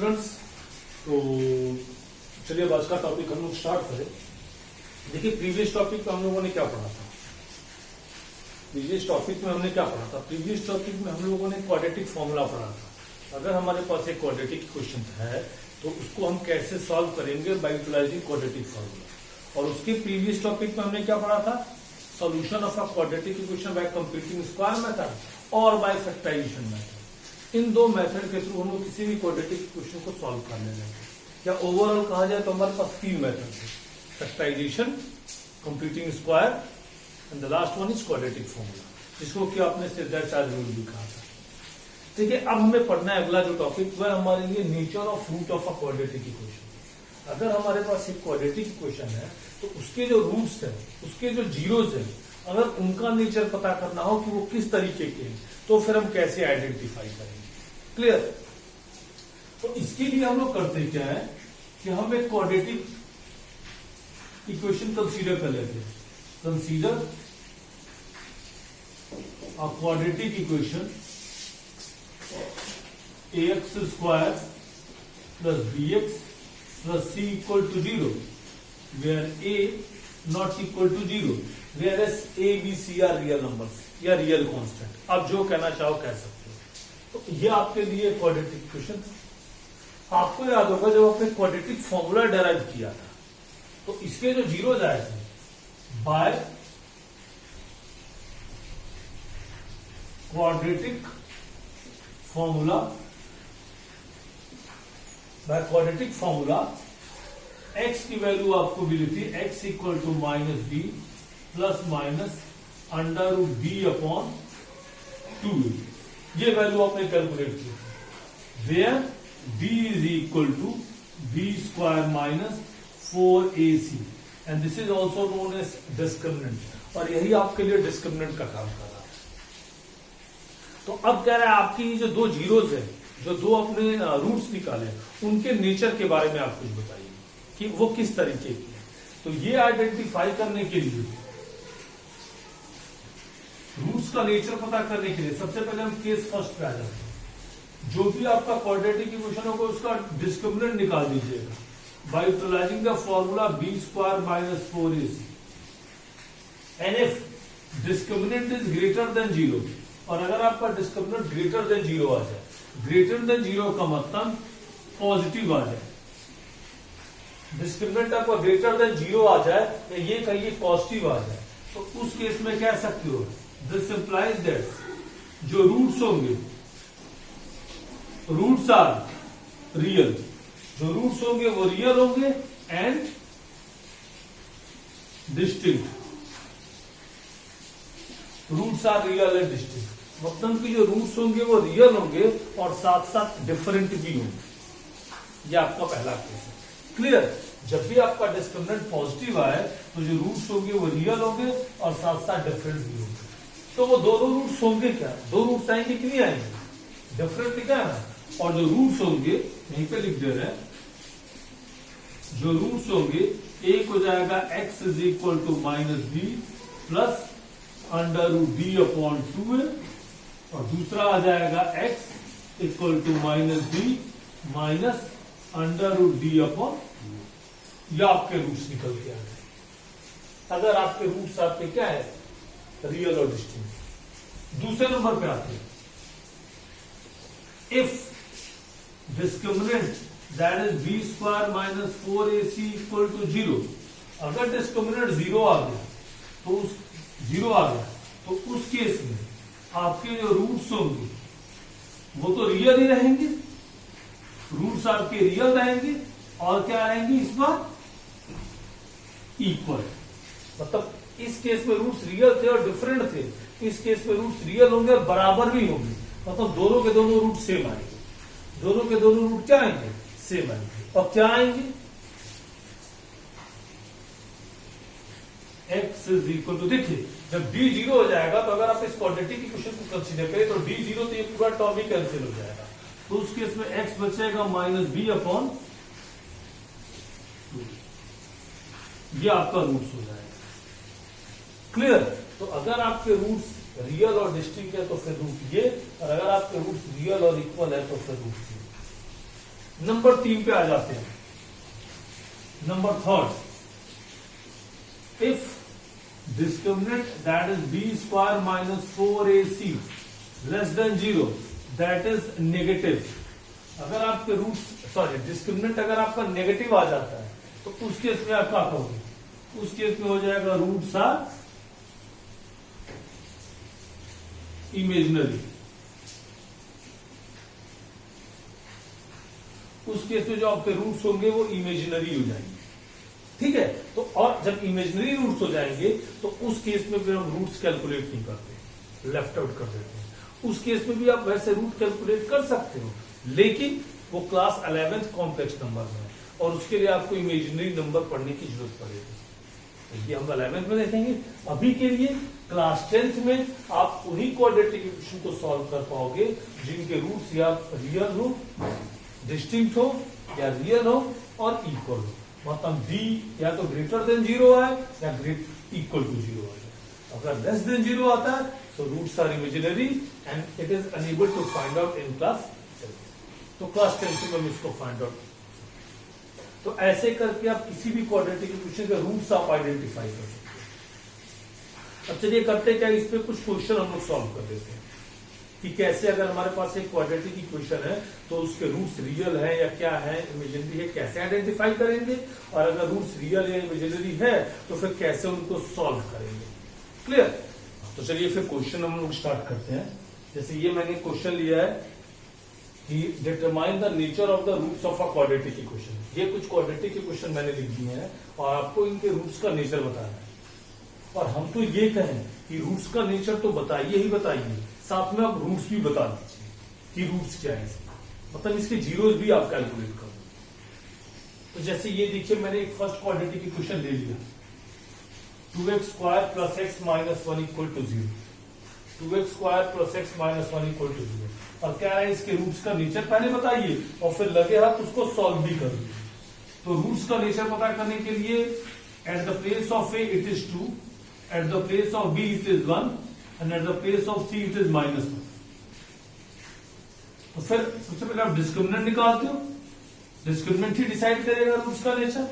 Students, तो चलिए अब आज का टॉपिक हम लोग स्टार्ट करें। देखिए प्रीवियस टॉपिक में हम लोगों ने क्या पढ़ा था। प्रीवियस टॉपिक में हम लोगों ने क्वाड्रेटिक फॉर्मूला पढ़ा था। अगर हमारे पास एक क्वाड्रेटिक क्वेश्चन है तो उसको हम कैसे सॉल्व करेंगे बाय यूटिलाइजिंग क्वाड्रेटिक फॉर्मूला। और उसके प्रीवियस टॉपिक में हमने क्या पढ़ा था, solution of a quadratic equation by computing square method और बाय फैक्टराइजेशन मेथड। इन दो मेथड के थ्रू हम लोग किसी भी क्वाड्रेटिक इक्वेशन को सॉल्व कर लेंगे। या ओवरऑल कहा जाए तो हमारे पास तीन मेथड है, factorization, computing square and the last one is quadratic formula, जिसको कि आपने सिद्धार्थ रूल भी कहा था। ठीक है, अब हमें पढ़ना है अगला जो टॉपिक वह हमारे लिए nature of root of a quadratic equation. अगर हमारे पास एक क्वाड्रेटिक इक्वेशन है तो उसके जो रूट्स है, उसके जो जीरोस है, अगर उनका नेचर पता करना हो कि वो किस तरीके के हैं तो फिर हम कैसे आइडेंटिफाई करेंगे। क्लियर? तो इसके लिए हम लोग करते क्या है कि हम एक क्वाड्रेटिक इक्वेशन कंसीडर कर लेते हैं। Consider a quadratic equation ax square plus bx plus c equal to 0 where a not equal to 0 whereas a b c are real numbers या रियल कांस्टेंट। आप जो कहना चाहो कह सकते हो। तो ये आपके लिए क्वाड्रेटिक इक्वेशन। आपको याद होगा जब आपने क्वाड्रेटिक फॉर्मूला डेराइव किया था तो इसके जो जीरोज आए थे by quadratic formula, by quadratic formula x की वैल्यू आपको मिली थी x equal to minus b plus minus under root b upon 2। ये वैल्यू आपने कैलकुलेट की where b is equal to b square minus 4ac and this is also known as discriminant. और यही आपके लिए डिस्क्रिमिनेंट का काम कर रहा है। तो अब कह रहा है आपकी जो दो जीरोज है, जो दो अपने रूट्स निकाले, उनके नेचर के बारे में आप कुछ बताइए कि वो किस तरीके की है। तो ये आइडेंटिफाई करने के लिए, रूट्स का नेचर पता करने के लिए सबसे पहले हम केस फर्स्ट पे आ जाते हैं। जो भी आपका क्वाड्रेटिक इक्वेशन होगा उसका डिस्क्रिमिनेंट निकाल दीजिएगा by utilising the formula b square minus 4ac and if discriminant is greater than 0। और अगर आपका डिस्क्रिमिनेंट ग्रेटर देन 0 आ जाए, ग्रेटर देन 0 का मतलब पॉजिटिव आ जाए, डिस्क्रिमिनेंट आपका ग्रेटर देन 0 आ जाए या ये कहिए पॉजिटिव आ जाए, तो उस केस में कह सकते हो दिस इंप्लाइज दैट जो रूट्स होंगे, रूट्स आर रियल, जो रूट्स होंगे वो रियल होंगे and distinct. Roots are real and distinct मतलब कि जो रूट्स होंगे वो रियल होंगे और साथ साथ डिफरेंट भी होंगे। ये आपका पहला केस है। क्लियर? जब भी आपका डिस्क्रिमिनेंट पॉजिटिव आए तो जो रूट्स होंगे वो रियल होंगे और साथ साथ डिफरेंट भी होंगे। तो वो दोनों रूट्स होंगे क्या, दो रूट्स आएंगे कि नहीं आएंगे, डिफरेंट लिखा है ना। और जो रूट्स होंगे यहीं पे लिख दे रहे हैं, जो रूट्स होंगे एक हो जाएगा x is equal to minus b plus under root b upon 2 और दूसरा आ जाएगा x equal to minus b minus under root d upon. या आपके रूट्स निकल के आ गए अगर आपके रूट्स आपके क्या है, रियल और डिस्टिंक्ट। दूसरे नंबर पे आते हैं, if discriminant that is b square minus 4ac equal to 0। अगर डिस्क्रिमिनेंट 0 आ गया तो उस केस में आपके जो रूट्स होंगे वो तो रियल ही रहेंगे, रूट्स आपके रियल रहेंगे और क्या रहेंगे इस बार इक्वल। मतलब इस केस में रूट्स रियल थे और डिफरेंट थे, इस केस में रूट्स रियल होंगे और बराबर भी होंगे। मतलब दोनों के दोनों रूट सेम आएंगे, दोनों के दोनों रूट क्या आएंगे, सेम आएंगे। और क्या आएंगे, x इज इक्वल टू, देखिए जब d 0 हो जाएगा तो अगर आप इस क्वाड्रेटिक इक्वेशन को कंसीडर करें तो d 0 तो ये पूरा टर्म ही कैंसिल हो जाएगा। तो उस केस में x बचेगा माइनस बी अपॉन 2। ये आपका रूट्स हो जाएगा। क्लियर? तो अगर आपके रूट्स रियल और डिस्टिंक्ट है तो फिर रूट ये, और अगर आपके रूट्स रियल और इक्वल है तो फिर रूट ये। नंबर 3 पे आ जाते हैं। Number 3, if discriminant that is b square minus 4ac less than 0 that is negative। अगर आपके डिस्क्रिमिनेंट अगर आपका नेगेटिव आ जाता है तो उस केस में आप क्या कहोगे? उस केस में हो जाएगा रूट्स आर इमेजिनरी। उस केस में जो आपके रूट्स होंगे वो इमेजिनरी हो जाएंगे, ठीक है। तो और जब इमेजिनरी रूट्स हो जाएंगे तो उस केस में फिर हम रूट्स कैलकुलेट नहीं करते, लेफ्ट आउट कर देते हैं। उस केस में भी आप वैसे रूट कैलकुलेट कर सकते हो, लेकिन वो क्लास 11th कॉम्प्लेक्स नंबर में है और उसके लिए आपको इमेजिनरी नंबर पढ़ने की जरूरत पड़ेगी। तो ये हम 11th में देखेंगे। अभी के लिए क्लास 10th में आप उन्हीं क्वाड्रेटिक इक्वेशन को सॉल्व कर पाओगे जिनके रूट्स या रियल हो, डिस्टिंक्ट हो, या रियल हो और इक्वल हो। मतलब b या तो ग्रेटर देन 0 है या इक्वल टू 0 है। अगर लेस देन 0 आता है तो roots are imaginary and it is unable to find out in class 10। तो क्लास 10 में हम इसको फाइंड आउट। तो ऐसे करके आप किसी भी क्वाड्रेटिक इक्वेशन के रूट्स आप आइडेंटिफाई कर सकते हैं। अब चलिए करते क्या, इस पे कुछ क्वेश्चन हम लोग सॉल्व कर देते हैं कि कैसे अगर हमारे पास एक क्वाड्रेटिक इक्वेशन है तो उसके रूट्स रियल है या क्या है, इमेजिनरी है, कैसे आइडेंटिफाई करेंगे, और अगर रूट्स रियल या इमेजिनरी है तो फिर कैसे उनको सॉल्व करेंगे। क्लियर? तो चलिए फिर क्वेश्चन हम लोग स्टार्ट करते हैं। जैसे ये मैंने क्वेश्चन लिया है कि determine the nature of the roots of a quadratic equation. ये कुछ क्वाड्रेटिक इक्वेशन मैंने लिख दिए हैं और आपको इनके रूट्स का नेचर बताना है। और हम तो ये कहें कि रूट्स का नेचर तो बताइए ही बताइए, साथ में आप रूट्स भी बता दीजिए कि रूट्स क्या है, मतलब इसके जीरोस भी आप कैलकुलेट करो। तो जैसे ये देखिए मैंने एक फर्स्ट क्वाड्रेटिक इक्वेशन ले लिया, 2x square plus x minus 1 equal to 0। 2x square plus x minus 1 equal to 0। और क्या है इसके रूट्स का नेचर पहले बताइए और फिर लगे हाथ उसको सॉल्व भी कर दीजिए। तो रूट्स का नेचर पता करने के लिए at the place of A it is 2, eight the place of B it is 1 and at the place of c it is -1। तो फिर सबसे पहले आप डिस्क्रिमिनेंट निकालते हो, डिस्क्रिमिनेंट ही डिसाइड करेगा रूट्स का nature.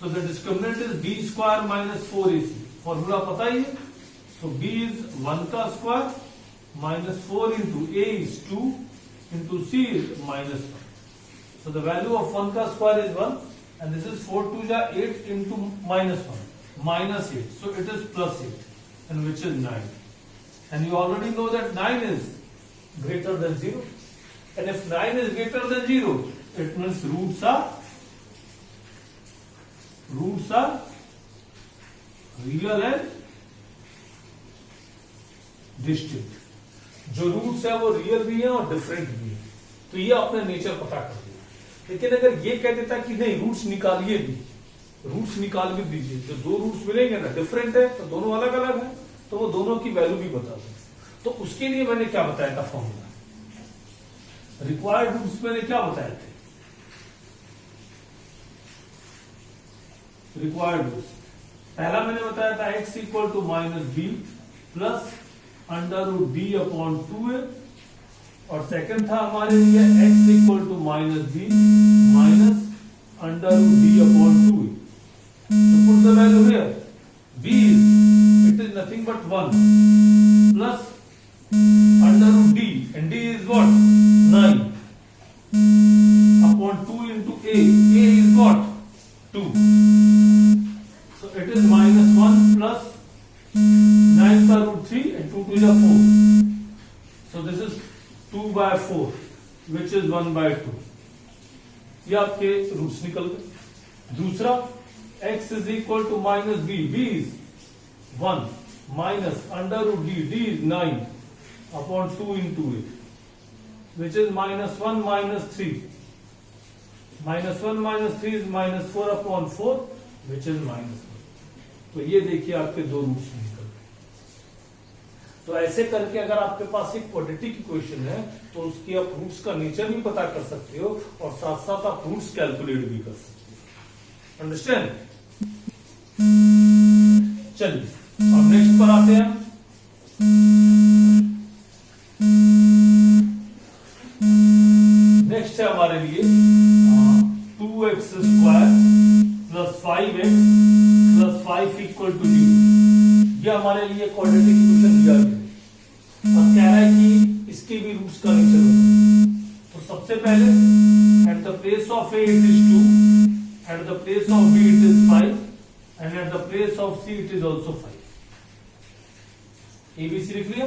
So the discriminant is b square minus 4ac। Formula पता ही है। सो b इज 1 का square minus 4 into a is 2 into c is -1। So the value of 1 का square is 1 and this is 4 2 जा 8 into -1 -8। So it is +8 and which is 9। And you already know that 9 is greater than 0. And if 9 is greater than 0, it means roots are real and distinct। जो roots है वो real भी है और different भी है। तो ये आपने नेचर पता कर दिया। लेकिन अगर ये कह देता कि नहीं रूट्स निकालिए भी, रूट्स निकाल भी दीजिए, जो दो रूट्स मिलेंगे ना डिफरेंट है तो दोनों अलग अलग है, तो वो दोनों की वैल्यू भी बता दें। तो उसके लिए मैंने क्या बताया था फॉर्मूला, रिक्वायर्ड रूट्स मैंने क्या बताए थे, रिक्वायर्ड रूट्स। पहला मैंने बताया था x equal to -b plus √b/2a, और सेकंड था हमारे लिए x equal to -b minus √b/2a। तो put the value here, b is it is nothing but 1 plus √d and d is what 9 upon 2 into a is what 2, so it is -1 plus 9 का √3 and 2 to the 4, so this is 2/4 which is 1/2। ये आपके roots निकल गए। दूसरा x is equal to -b, b is 1 minus √d, d is 9 upon 2 into a, which is -1 minus 3, -1 minus 3 is -4 upon 4, which is -1। तो ये देखिए आपके दो रूट्स निकल गए। तो ऐसे करके अगर आपके पास एक क्वाड्रेटिक इक्वेशन है तो उसके आप रूट्स का नेचर भी पता कर सकते हो और साथ साथ आप रूट्स कैलकुलेट भी कर सकते हो। अंडरस्टैंड? चलिए अब नेक्स्ट पर आते हैं। नेक्स्ट है हमारे लिए 5x प्लस 5 इक्वल टू 0, ये हमारे लिए क्वाड्रेटिक इक्वेशन दिया गया है और कह रहा है कि इसके भी रूट्स का नेचर बताओ। तो सबसे पहले eight the place of a it is 2, at the place of b it is 5, and at the place of c it is also 5. ABC लिख लिया।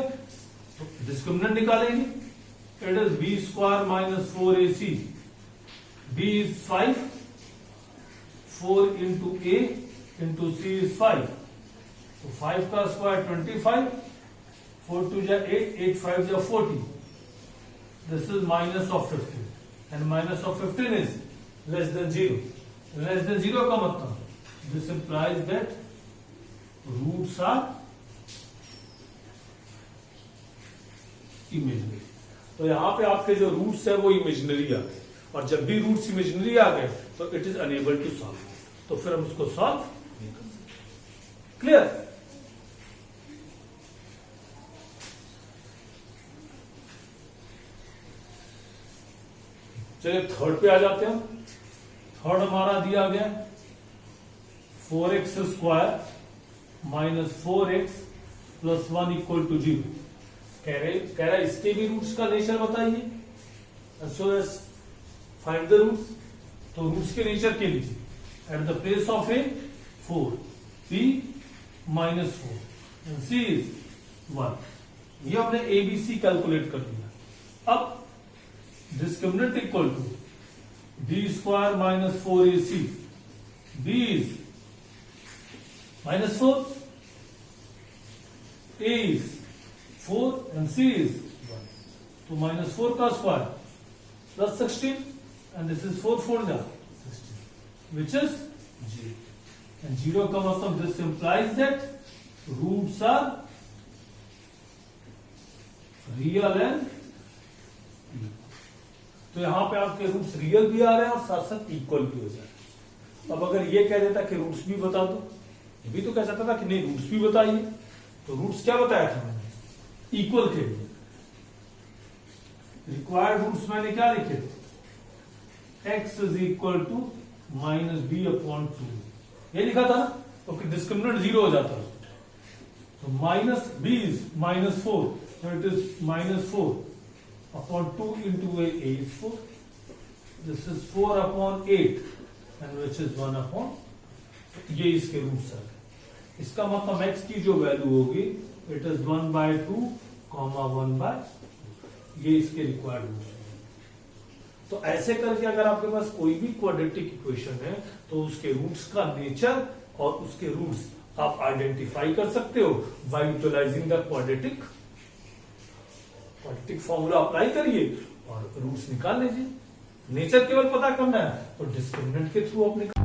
तो डिस्क्रिमिनेंट निकालेंगे, it is b square minus 4ac, b is 5, 4 into a into c is 5, तो 5 का square 25, 4 2 जा 8, 8 5 जा 40, this is minus of 15 and minus of 15 is less than 0. Less than 0 का मतलब this implies that roots are imaginary. तो यहां पे आपके जो रूट्स है वो इमेजिनरी आ गए, और जब भी रूट्स इमेजिनरी आ गए तो it is unable to solve, तो फिर हम उसको सॉल्व नहीं कर सकते। क्लियर? चलिए थर्ड पे आ जाते हैं। थर्ड हमारा दिया गया 4x square minus 4x plus 1 equal to 0। कह रहे इसके भी रूट्स का नेचर बताइए। So as find the roots. तो रूट्स के नेचर के लिए at the place of a 4, b minus 4 and c is 1। ये हमने एबीसी कैलकुलेट कर दिया। अब discriminant equal to b square minus 4ac, b is minus 4, a is 4 and c is 1, तो माइनस 4 का square plus 16 and this is 4 4 जा 16 which is 0, and 0 का मतलब this implies that roots are real and तो यहां पे आपके roots real भी आ रहे हैं और साथ साथ इक्वल भी हो जा रहे हैं। अब अगर ये कह देता कि रूट्स भी बता दो, ये भी तो कह सकता था कि नहीं रूट्स भी बताइए, तो रूट्स क्या बताया था मैंने? इक्वल के लिए रिक्वायर्ड रूट्स मैंने क्या लिखे थे? x is equal to minus B upon 2, ये लिखा था ना, तो डिस्क्रिमिनेंट 0 हो जाता है। तो minus B is minus 4, so it is minus 4 upon 2 into a is 4. This is 4 upon 8 and which is 1 upon, ये इसके रूट्स है। इसका मतलब x की जो वैल्यू होगी इट इज 1 by 2, 1 by 2, ये इसके रिक्वायर्ड रूट्स हैं। तो ऐसे करके अगर आपके पास कोई भी क्वाड्रेटिक इक्वेशन है तो उसके रूट्स का नेचर और उसके रूट्स आप आइडेंटिफाई कर सकते हो by utilising the quadratic formula apply करिए और रूट्स निकाल लीजिए। नेचर केवल पता करना है तो डिस्क्रिमिनेंट के थ्रू आप निकाल